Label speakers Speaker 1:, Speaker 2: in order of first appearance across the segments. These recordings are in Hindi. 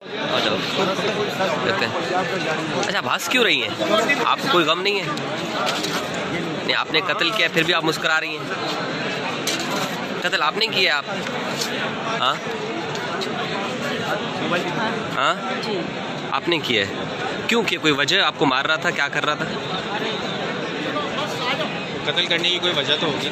Speaker 1: हेलो, देखते हैं। अच्छा, आप हंस क्यों रही हैं? आपको कोई गम नहीं है? नहीं, आपने कत्ल किया फिर भी आप मुस्कुरा रही हैं। कत्ल आपने किया? आप हाँ हाँ आपने किया है? क्यों किया? कोई वजह? आपको मार रहा था? क्या कर रहा था?
Speaker 2: कत्ल करने की कोई वजह तो होगी।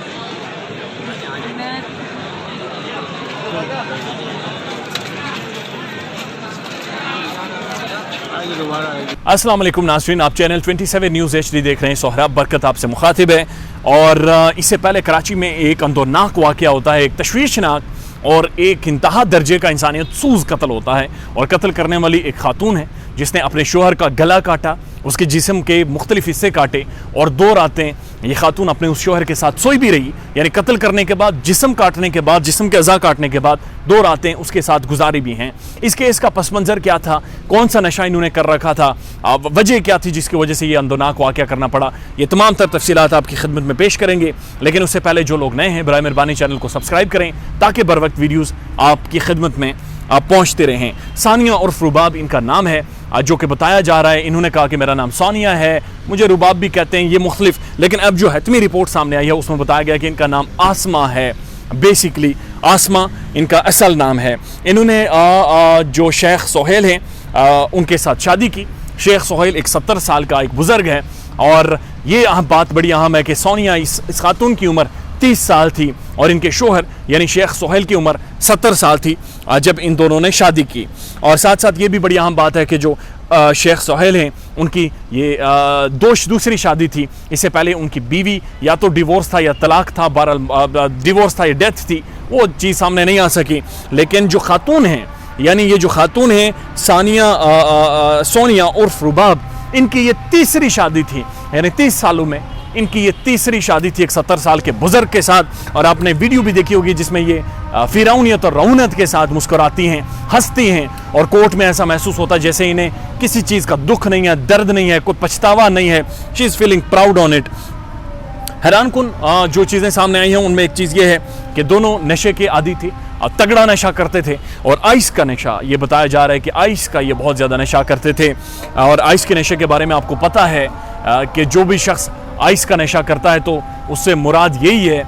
Speaker 3: अस्सलाम वालेकुम नाज़रीन, आप चैनल 27 न्यूज़ HD देख रहे हैं। सोहराब बरकत आपसे मुखातिब है। और इससे पहले कराची में एक अंदरनाक वाक़या होता है, एक तशवीशनाक और एक इंतहा दर्जे का इंसानियत सूज़ कत्ल होता है। और कत्ल करने वाली एक खातून है जिसने अपने शोहर का गला काटा, उसके जिस्म के मुख्तलिफ हिस्से काटे और 2 रातें ये खातून अपने उस शोहर के साथ सोई भी रही। यानी कत्ल करने के बाद, जिस्म काटने के बाद, जिस्म के अज़ा काटने के बाद 2 रातें उसके साथ गुजारी भी हैं। इस केस का पस मंज़र क्या था? कौन सा नशा इन्होंने कर रखा था? वजह क्या थी जिसकी वजह से ये अंदरनाक वाक़या करना पड़ा? ये तमाम तर तफसीलात आपकी खिदमत में पेश करेंगे। लेकिन उससे पहले जो लोग नए हैं, बराए मेहरबानी चैनल को सब्सक्राइब करें ताकि बर वक्त वीडियोज़ आपकी खिदमत में पहुँचते रहें। सानिया उर्फ रुबाब इनका नाम है, जो कि बताया जा रहा है। इन्होंने कहा कि मेरा नाम सानिया है, मुझे रुबाब भी कहते हैं, ये मुख्तलिफ। लेकिन अब जो हतमी रिपोर्ट सामने आई है उसमें बताया गया कि इनका नाम आसमा है। बेसिकली आसमा इनका असल नाम है। इन्होंने जो शेख सोहेल हैं उनके साथ शादी की। शेख सोहेल एक 70 साल का एक बुज़ुर्ग है। और ये बात बड़ी अहम है कि सोनिया इस खातून की उम्र 30 साल थी और इनके शोहर यानी शेख सोहेल की उम्र 70 साल थी जब इन दोनों ने शादी की। और साथ साथ ये भी बड़ी अहम बात है कि जो शेख सोहेल हैं उनकी ये दूसरी शादी थी। इससे पहले उनकी बीवी या तो डिवोर्स था या तलाक था, बहरहाल डिवोर्स था या डेथ थी, वो चीज़ सामने नहीं आ सकी। लेकिन जो खातून हैं, यानी ये जो खातून हैं सोनिया उर्फ रुबाब, इनकी ये तीसरी शादी थी। यानी 30 सालों में इनकी ये तीसरी शादी थी एक 70 साल के बुजुर्ग के साथ। और आपने वीडियो भी देखी होगी जिसमें ये फिरौनियत और रऊनत के साथ मुस्कुराती हैं, हंसती हैं। और कोर्ट में ऐसा महसूस होता है जैसे इन्हें किसी चीज़ का दुख नहीं है, दर्द नहीं है, कोई पछतावा नहीं है। She is feeling proud on it. हैरान कुन जो चीज़ें सामने आई हैं उनमें एक चीज़ ये है कि दोनों नशे के आदी थे, तगड़ा नशा करते थे। और आइस का नशा, ये बताया जा रहा है कि आइस का ये बहुत ज़्यादा नशा करते थे। और आइस के नशे के बारे में आपको पता है कि जो भी शख्स आइस का नशा करता है तो उससे मुराद यही है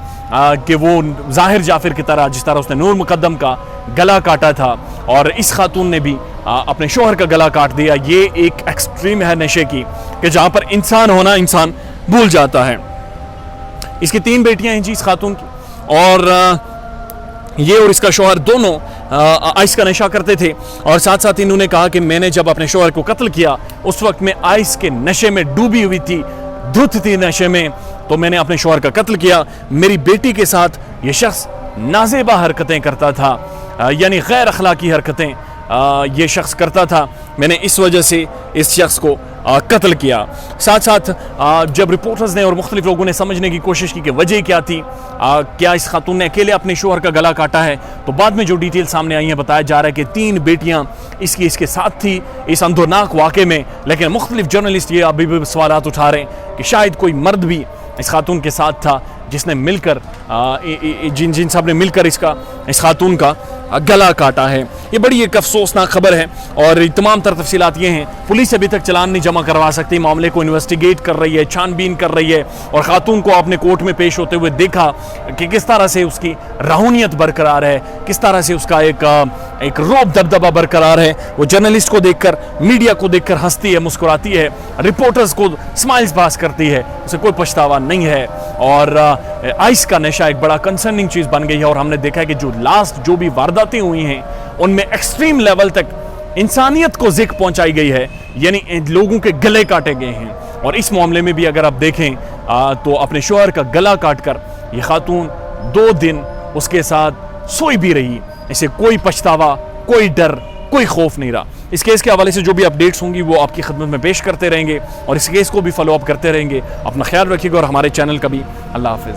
Speaker 3: कि वो ज़ाहिर जाफिर की तरह, जिस तरह उसने नूर मुकद्दम का गला काटा था और इस खातून ने भी अपने शोहर का गला काट दिया। ये एक एक्सट्रीम है नशे की कि जहाँ पर इंसान होना इंसान भूल जाता है। इसकी 3 बेटियां हैं जी इस खातून की। और ये और इसका शोहर दोनों आइस का नशा करते थे। और साथ साथ इन्होंने कहा कि मैंने जब अपने शोहर को कत्ल किया उस वक्त मैं आइस के नशे में डूबी हुई थी, धुत थी नशे में, तो मैंने अपने शोहर का कत्ल किया। मेरी बेटी के साथ ये शख्स नाजेबा हरकतें करता था, यानी गैर अखलाकी हरकतें ये शख्स करता था। मैंने इस वजह से इस शख्स को कत्ल किया। साथ साथ जब रिपोर्टर्स ने और मुख्तलिफ लोगों ने समझने की कोशिश की कि वजह क्या थी, क्या इस खातून ने अकेले अपने शोहर का गला काटा है, तो बाद में जो डिटेल सामने आई है बताया जा रहा है कि 3 बेटियां इसके साथ थी इस अंदरनाक वाक़े में। लेकिन मुख्तलिफ जर्नलिस्ट ये अभी भी सवालात उठा रहे हैं कि शायद कोई मर्द भी इस खातून के साथ था जिसने मिलकर जिन सब ने मिलकर इस खातून का गला काटा है। ये बड़ी एक अफसोसनाक खबर है। और तमाम तर तफसीलात ये हैं, पुलिस अभी तक चालान नहीं जमा करवा सकती, मामले को इन्वेस्टिगेट कर रही है, छानबीन कर रही है। और खातून को आपने कोर्ट में पेश होते हुए देखा कि किस तरह से उसकी रूहानियत बरकरार है, किस तरह से उसका एक रौब दबदबा बरकरार है। वो जर्नलिस्ट को देखकर, मीडिया को देखकर हंसती है, मुस्कुराती है, रिपोर्टर्स को स्माइल्स पास करती है, उसे कोई पछतावा नहीं है। और आइस का नशा एक बड़ा कंसर्निंग चीज़ बन गई है। और हमने देखा है कि जो भी वारदातें हुई हैं उनमें एक्सट्रीम लेवल तक इंसानियत को ज़िक पहुंचाई गई है, यानी लोगों के गले काटे गए हैं। और इस मामले में भी अगर आप देखें तो अपने शोहर का गला काटकर ये खातून 2 दिन उसके साथ सोई भी रही। इसे कोई पछतावा, कोई डर, कोई खौफ नहीं रहा। इस केस के हवाले से जो भी अपडेट्स होंगी वो आपकी खिदमत में पेश करते रहेंगे और इस केस को भी फॉलो अप करते रहेंगे। अपना ख्याल रखिएगा और हमारे चैनल का भी। अल्लाह हाफिज़।